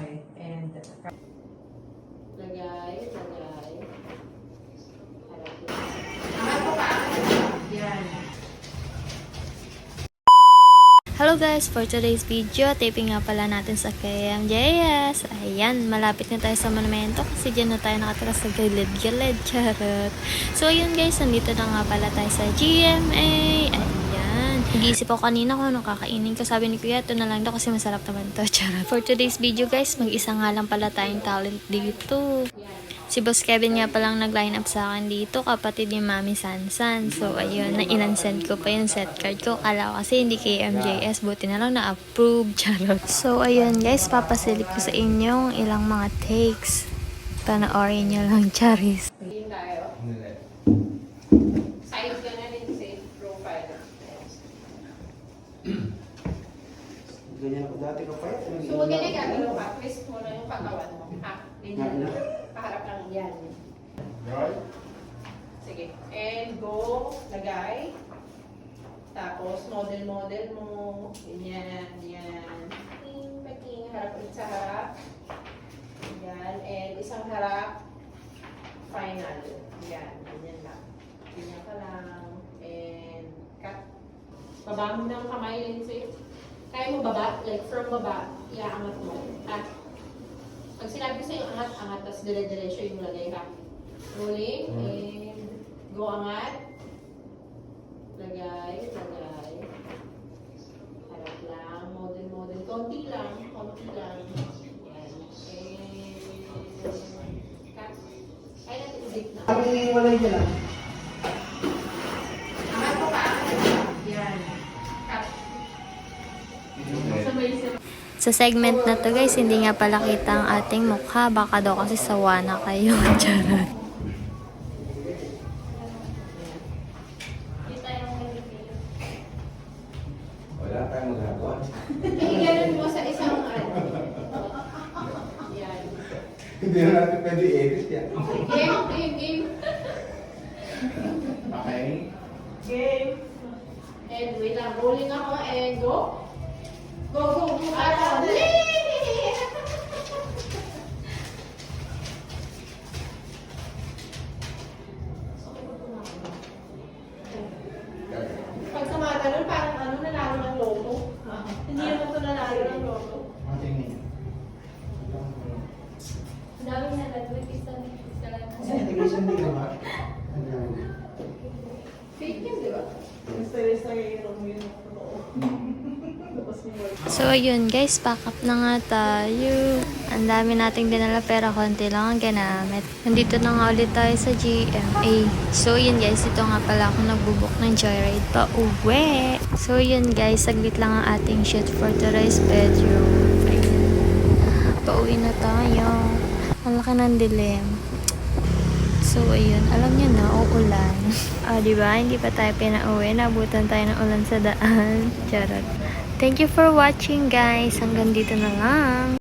Okay. And Lagay. Harap lang. angat ko pa. Yan. Hello guys, for today's video, taping nga pala natin sa KMJS. Ayan, malapit na tayo sa monumento kasi dyan na tayo nakatira sa gilid-gilid, charot. So ayun guys, nandito na nga pala tayo sa GMA. Ayan, nag-iisip ako kanina kung anong kakainin ko. Sabi ni Kuya, ito na lang daw kasi masarap naman to, charot. For today's video guys, mag-isa nga lang pala tayong talent dito. Si Boss Kevin nga palang nag-line up sa akin dito, kapatid ni Mami Sansan. So, ayun, na-send ko pa yung set card ko. Kala ko kasi hindi kay MJS, buti na lang na-approve, charot. So, ayun guys, papasilip ko sa inyo ilang mga takes. Panoorin nyo lang, charis. Tingin tayo. Side ka na rin, safe profile. Ganyan ako dati ko pa. So, wag ganyan gagalaw ka. Twist mo na yung katawan mo. Ha? Ganyan. Paharap lang yan. Right? Sige. And go. Lagay. Tapos, model mo. Ganyan. Pating. Harap ulit sa harap. Yan. And isang harap. Final. Yan. Ganyan lang. Ganyan ka lang. And cut. Baba mo ng kamay, Lindsay. Kaya mo baba. Like, from baba. Iaangat mo. At pag sinabi ko sa'yo, angat, tapos dire-diretso yung lagay ka. Rolling, and go angat. Lagay. Harap lang, model. Konti lang. Yan. And cut. Kaya natin i-zip na. Ako yung walay niya lang. Angat ko pa. Yan. Cut. Sabay. Sa segment na to guys, hindi nga pala kita ang ating mukha. Baka daw kasi sawa na kayo, charot. Kita yung Wala tayong magagawa. ganun mo sa isang ano. Yan. Hindi na natin pwede i-edit yan. Game. Okay? Game. And wait lang, rolling ako and go. Go. Araw. Pag sumatalon, parang ano, nanalo ng loto. Hindi naman ito nanalo ng loto. Matingin. Ang daming nalatwit, isa lang. Kasi integration din naman. Fake yun, di ba? So ayun guys, pack up na nga tayo. Ang dami nating dinala pero konti lang ang ginamit. Nandito na nga ulit tayo sa GMA. So yun guys, ito nga pala ako nagbubuk ng joyride pa uwi. So yun guys, saglit lang ang ating shoot for today's video. Pauwi na tayo. Ang laki ng dilim. So ayun, alam niyo na, uulan. Diba? Hindi pa tayo pinauwi. Nabutan tayo ng ulan sa daan. Charot. Thank you for watching guys. Hanggang dito na lang.